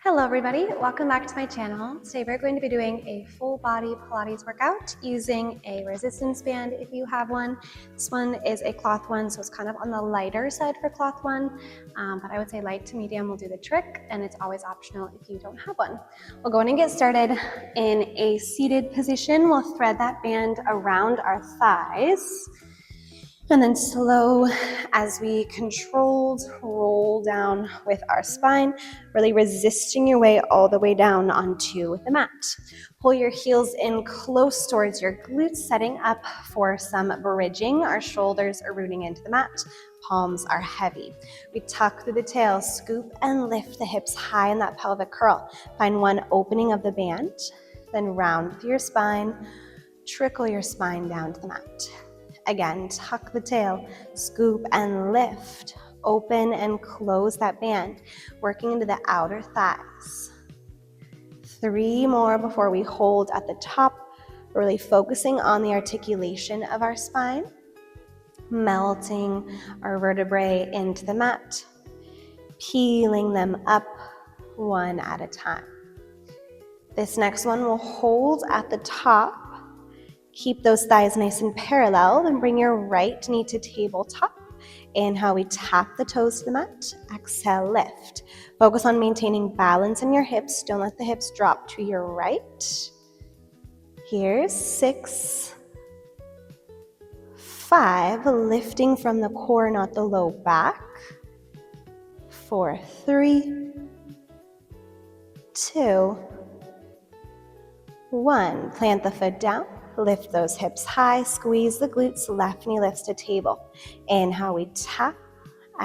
Hello everybody, welcome back to my channel. Today we're going to be doing a full body Pilates workout using a resistance band if you have one. This one is a cloth one, so it's kind of on the lighter side for cloth one, but I would say light to medium will do the trick, and it's always optional if you don't have one. We'll go in and get started in a seated position. We'll thread that band around our thighs. And then slow as we controlled roll down with our spine, really resisting your way all the way down onto the mat. Pull your heels in close towards your glutes, setting up for some bridging. Our shoulders are rooting into the mat. Palms are heavy. We tuck through the tail, scoop and lift the hips high in that pelvic curl. Find one opening of the band, then round through your spine, trickle your spine down to the mat. Again, tuck the tail, scoop and lift, open and close that band, working into the outer thighs. 3 more before we hold at the top, really focusing on the articulation of our spine, melting our vertebrae into the mat, peeling them up one at a time. This next one will hold at the top. Keep those thighs nice and parallel, then bring your right knee to tabletop. Inhale, we tap the toes to the mat. Exhale, lift. Focus on maintaining balance in your hips. Don't let the hips drop to your right. Here's 6, 5, lifting from the core, not the low back. 4, 3, 2, 1. Plant the foot down. Lift those hips high, squeeze the glutes, left knee lifts to table. Inhale, we tap,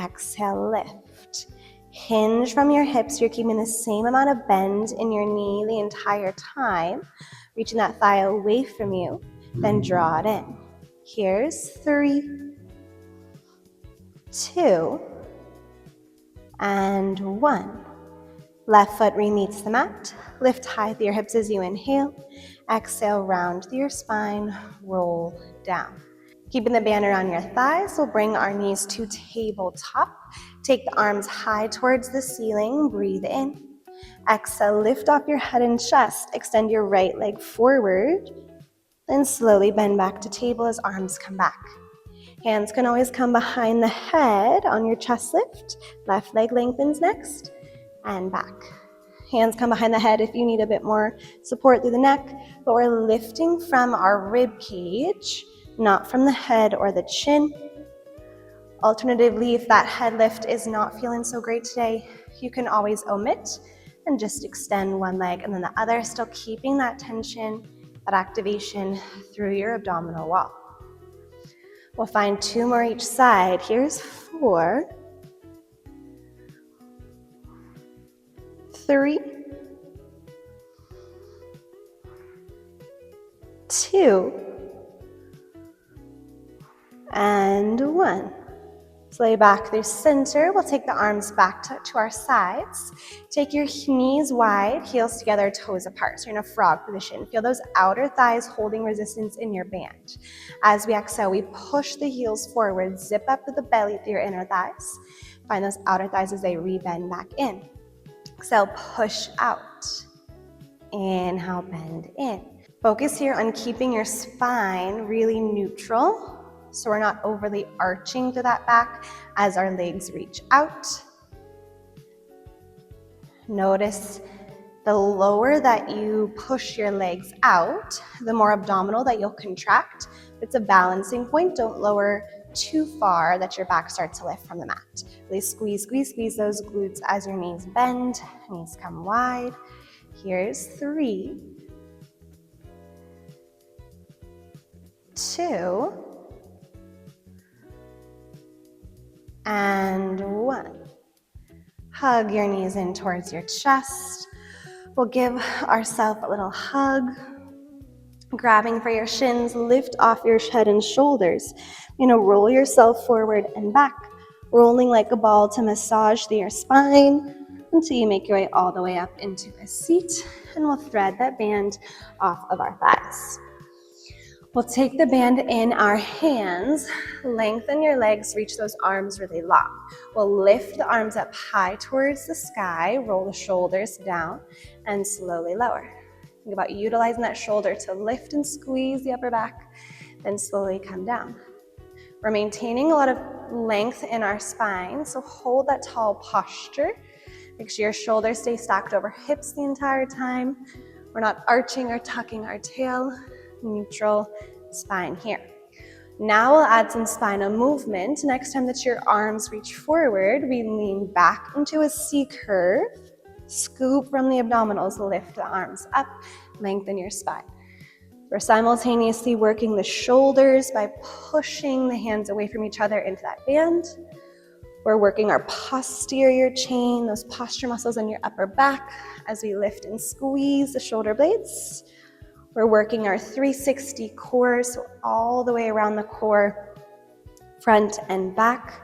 exhale, lift. Hinge from your hips, you're keeping the same amount of bend in your knee the entire time, reaching that thigh away from you, then draw it in. Here's 3, 2, and 1. Left foot re-meets the mat. Lift high through your hips as you inhale. Exhale, round through your spine, roll down. Keeping the band around your thighs, we'll bring our knees to tabletop. Take the arms high towards the ceiling, breathe in. Exhale, lift off your head and chest. Extend your right leg forward. Then slowly bend back to table as arms come back. Hands can always come behind the head on your chest lift. Left leg lengthens next. And back. Hands come behind the head if you need a bit more support through the neck, but we're lifting from our rib cage, not from the head or the chin. Alternatively, if that head lift is not feeling so great today, you can always omit and just extend one leg and then the other, still keeping that tension, that activation through your abdominal wall. We'll find 2 more each side. Here's 4, 3, 2, and 1. Lay back through center. We'll take the arms back to our sides. Take your knees wide, heels together, toes apart. So you're in a frog position. Feel those outer thighs holding resistance in your band. As we exhale, we push the heels forward, zip up with the belly through your inner thighs. Find those outer thighs as they rebend back in. Exhale, push out. Inhale, bend in. Focus here on keeping your spine really neutral, so we're not overly arching to that back as our legs reach out. Notice the lower that you push your legs out, the more abdominal that you'll contract. It's a balancing point. Don't lower too far that your back starts to lift from the mat. Really squeeze, squeeze, squeeze those glutes as your knees bend, knees come wide. Here's 3, 2, and 1. Hug your knees in towards your chest. We'll give ourselves a little hug. Grabbing for your shins, lift off your head and shoulders. Roll yourself forward and back, rolling like a ball to massage through your spine until you make your way all the way up into a seat, and we'll thread that band off of our thighs. We'll take the band in our hands, lengthen your legs, reach those arms really long. We'll lift the arms up high towards the sky, roll the shoulders down, and slowly lower. Think about utilizing that shoulder to lift and squeeze the upper back, then slowly come down. We're maintaining a lot of length in our spine, so hold that tall posture. Make sure your shoulders stay stacked over hips the entire time. We're not arching or tucking our tail. Neutral spine here. Now we'll add some spinal movement. Next time that your arms reach forward, we lean back into a C curve, scoop from the abdominals, lift the arms up, lengthen your spine. We're simultaneously working the shoulders by pushing the hands away from each other into that band. We're working our posterior chain, those posture muscles in your upper back as we lift and squeeze the shoulder blades. We're working our 360 core, so all the way around the core, front and back.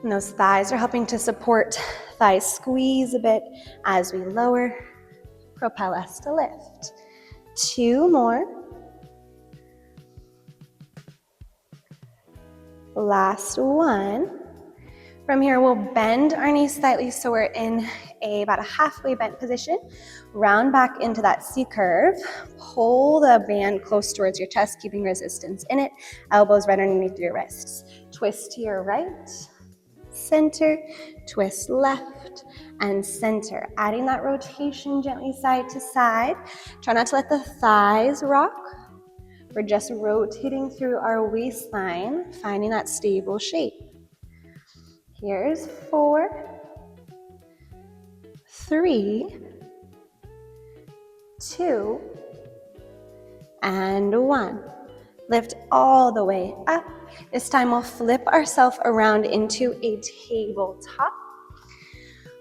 And those thighs are helping to support thighs squeeze a bit as we lower, propel us to lift. 2 more. Last one. From here, we'll bend our knees slightly so we're in about a halfway bent position. Round back into that C curve. Pull the band close towards your chest, keeping resistance in it. Elbows right underneath your wrists. Twist to your right, center, twist left, and center. Adding that rotation gently side to side. Try not to let the thighs rock. We're just rotating through our waistline, finding that stable shape. Here's 4, 3, 2, and 1. Lift all the way up. This time we'll flip ourselves around into a tabletop.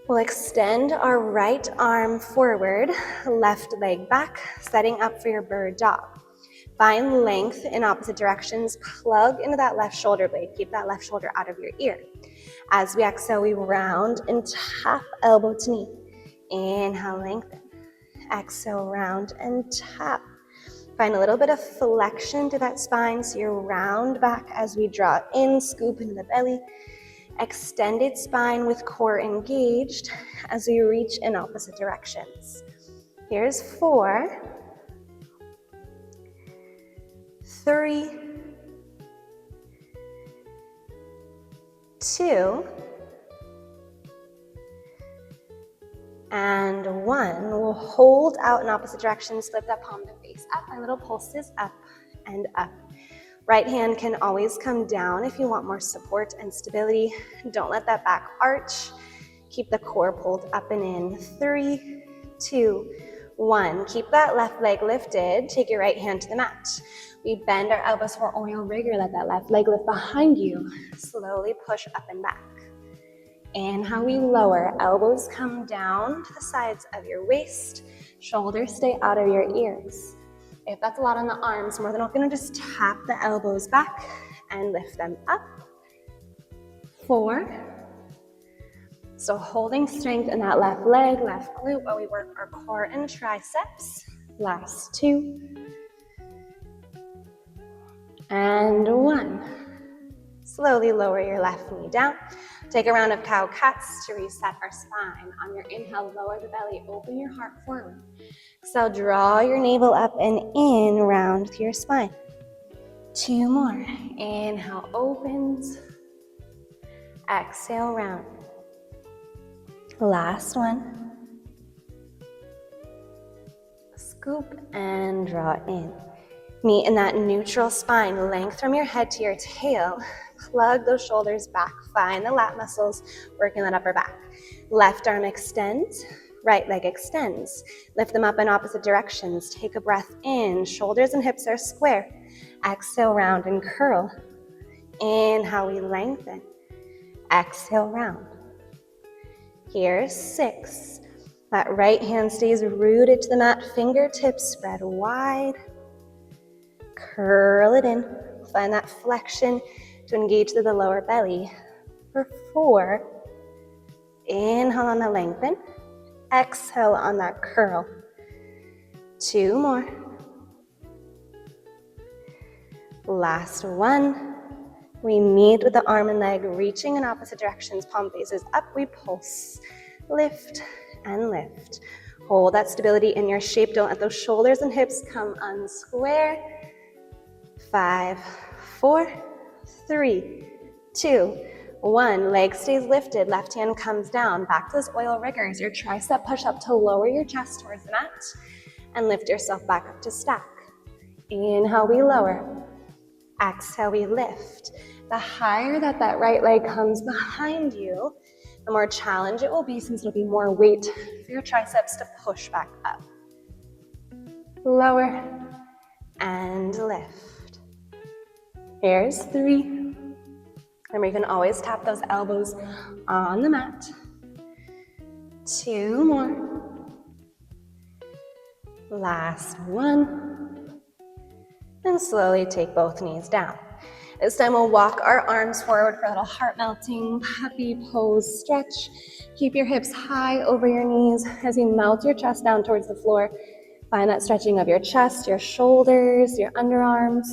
We'll extend our right arm forward, left leg back, setting up for your bird dog. Find length in opposite directions. Plug into that left shoulder blade. Keep that left shoulder out of your ear. As we exhale, we round and tap elbow to knee. Inhale, lengthen. Exhale, round and tap. Find a little bit of flexion to that spine, so you round back as we draw in, scoop into the belly. Extended spine with core engaged as we reach in opposite directions. Here's 4, 3, 2, and 1. We'll hold out in opposite directions, flip that palm to face up. Our little pulses up and up. Right hand can always come down if you want more support and stability. Don't let that back arch. Keep the core pulled up and in. 3, 2, 1. Keep that left leg lifted. Take your right hand to the mat. We bend our elbows for oil rigor. Let that left leg lift behind you. Slowly push up and back. Inhale, we lower. Elbows come down to the sides of your waist. Shoulders stay out of your ears. If that's a lot on the arms, more than welcome to just tap the elbows back and lift them up. 4. So holding strength in that left leg, left glute while we work our core and triceps. Last 2. And 1. Slowly lower your left knee down. Take a round of cow-cats to reset our spine. On your inhale, lower the belly, open your heart forward. Exhale, draw your navel up and in, round through your spine. 2 more. Inhale, opens. Exhale, round. Last one. Scoop and draw in. Meet in that neutral spine, length from your head to your tail. Plug those shoulders back. Find the lat muscles, working that upper back. Left arm extends, right leg extends. Lift them up in opposite directions. Take a breath in. Shoulders and hips are square. Exhale, round and curl. Inhale, we lengthen. Exhale, round. Here's 6. That right hand stays rooted to the mat. Fingertips spread wide. Curl it in. Find that flexion to engage the lower belly. For 4, inhale on the lengthen. Exhale on that curl. 2 more. Last one. We meet with the arm and leg reaching in opposite directions, palm faces up, we pulse, lift and lift. Hold that stability in your shape. Don't let those shoulders and hips come unsquare. 5, 4, 3, 2, 1. Leg stays lifted, left hand comes down. Back to those oil riggers, your tricep push up to lower your chest towards the mat and lift yourself back up to stack. Inhale, we lower. Exhale, we lift. The higher that right leg comes behind you, the more challenge it will be, since it'll be more weight for your triceps to push back up. Lower and lift. Here's 3. Remember, you can always tap those elbows on the mat. 2 more. Last one. And slowly take both knees down. This time we'll walk our arms forward for a little heart-melting puppy pose stretch. Keep your hips high over your knees as you melt your chest down towards the floor. Find that stretching of your chest, your shoulders, your underarms.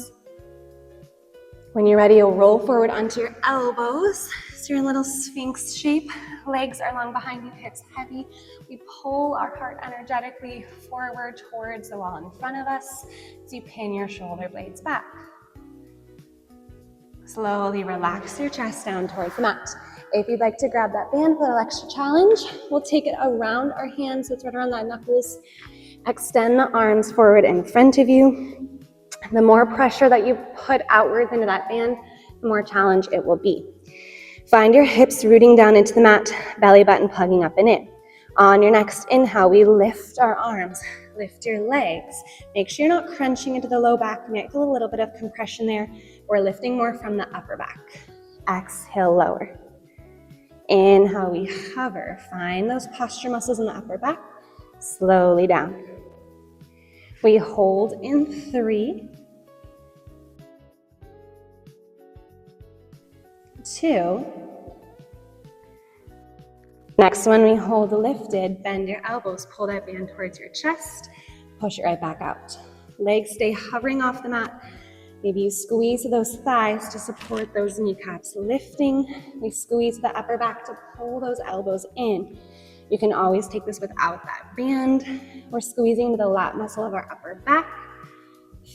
When you're ready, you'll roll forward onto your elbows. So you're in a little sphinx shape. Legs are long behind you, hips heavy. We pull our heart energetically forward towards the wall in front of us as you pin your shoulder blades back. Slowly relax your chest down towards the mat. If you'd like to grab that band for a little extra challenge, we'll take it around our hands, so it's right around the knuckles. Extend the arms forward in front of you. The more pressure that you put outwards into that band, the more challenge it will be. Find your hips rooting down into the mat, belly button plugging up and in. On your next inhale, we lift our arms, lift your legs. Make sure you're not crunching into the low back. You might feel a little bit of compression there. We're lifting more from the upper back. Exhale, lower. Inhale, we hover. Find those posture muscles in the upper back. Slowly down. We hold in 3, 2. Next one, we hold lifted. Bend your elbows, pull that band towards your chest. Push it right back out. Legs stay hovering off the mat. Maybe you squeeze those thighs to support those kneecaps. Lifting, we squeeze the upper back to pull those elbows in. You can always take this without that band. We're squeezing to the lat muscle of our upper back.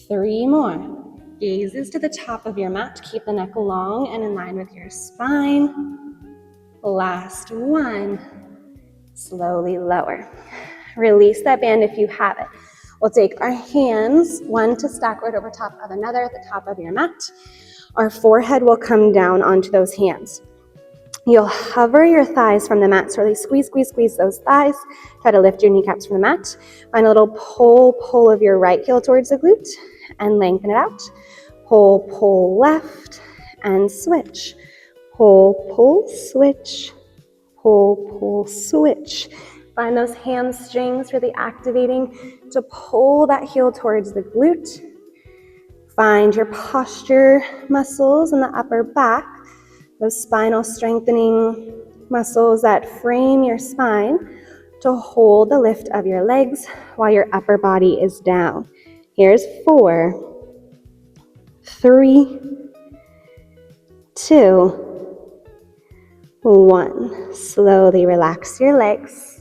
3 more. Gazes to the top of your mat. Keep the neck long and in line with your spine. Last one. Slowly lower. Release that band if you have it. We'll take our hands, one to stack right over top of another at the top of your mat. Our forehead will come down onto those hands. You'll hover your thighs from the mat, so really squeeze, squeeze, squeeze those thighs. Try to lift your kneecaps from the mat. Find a little pull of your right heel towards the glute and lengthen it out. Pull left and switch. Pull, switch. Pull, switch. Find those hamstrings really activating to pull that heel towards the glute. Find your posture muscles in the upper back, those spinal strengthening muscles that frame your spine to hold the lift of your legs while your upper body is down. Here's 4, 3, 2, 1. Slowly relax your legs.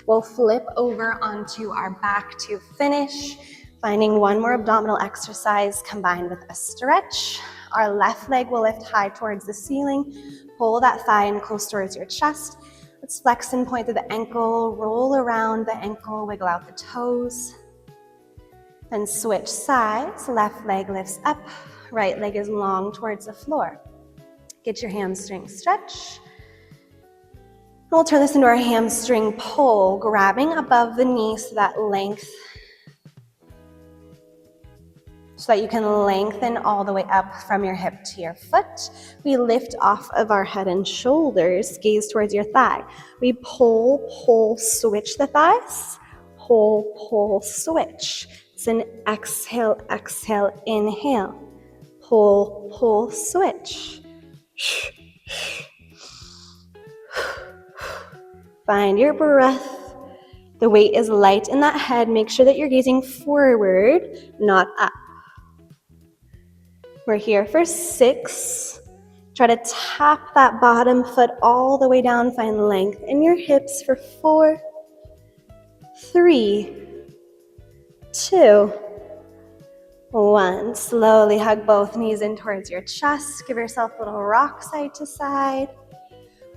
We'll flip over onto our back to finish, finding one more abdominal exercise combined with a stretch. Our left leg will lift high towards the ceiling. Pull that thigh in close towards your chest. Let's flex and point to the ankle, roll around the ankle, wiggle out the toes. Then switch sides. Left leg lifts up, right leg is long towards the floor. Get your hamstring stretch. We'll turn this into our hamstring pull, grabbing above the knee so that you can lengthen all the way up from your hip to your foot. We lift off of our head and shoulders, gaze towards your thigh. We pull, switch the thighs. Pull, switch. It's an exhale, inhale. Pull, switch. Find your breath. The weight is light in that head. Make sure that you're gazing forward, not up. We're here for 6. Try to tap that bottom foot all the way down. Find length in your hips for 4, 3, 2, 1. Slowly hug both knees in towards your chest. Give yourself a little rock side to side.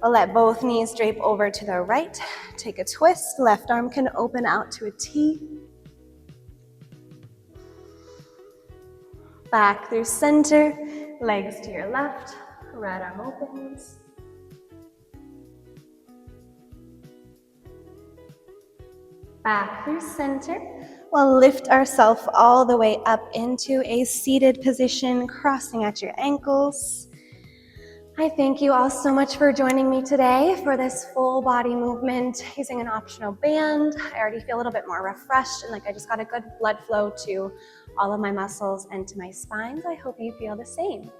We'll let both knees drape over to the right. Take a twist. Left arm can open out to a T. Back through center. Legs to your left. Right arm opens. Back through center. We'll lift ourselves all the way up into a seated position, crossing at your ankles. I thank you all so much for joining me today for this full body movement using an optional band. I already feel a little bit more refreshed and like I just got a good blood flow to all of my muscles and to my spines. I hope you feel the same.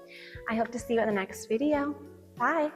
I hope to see you in the next video. Bye.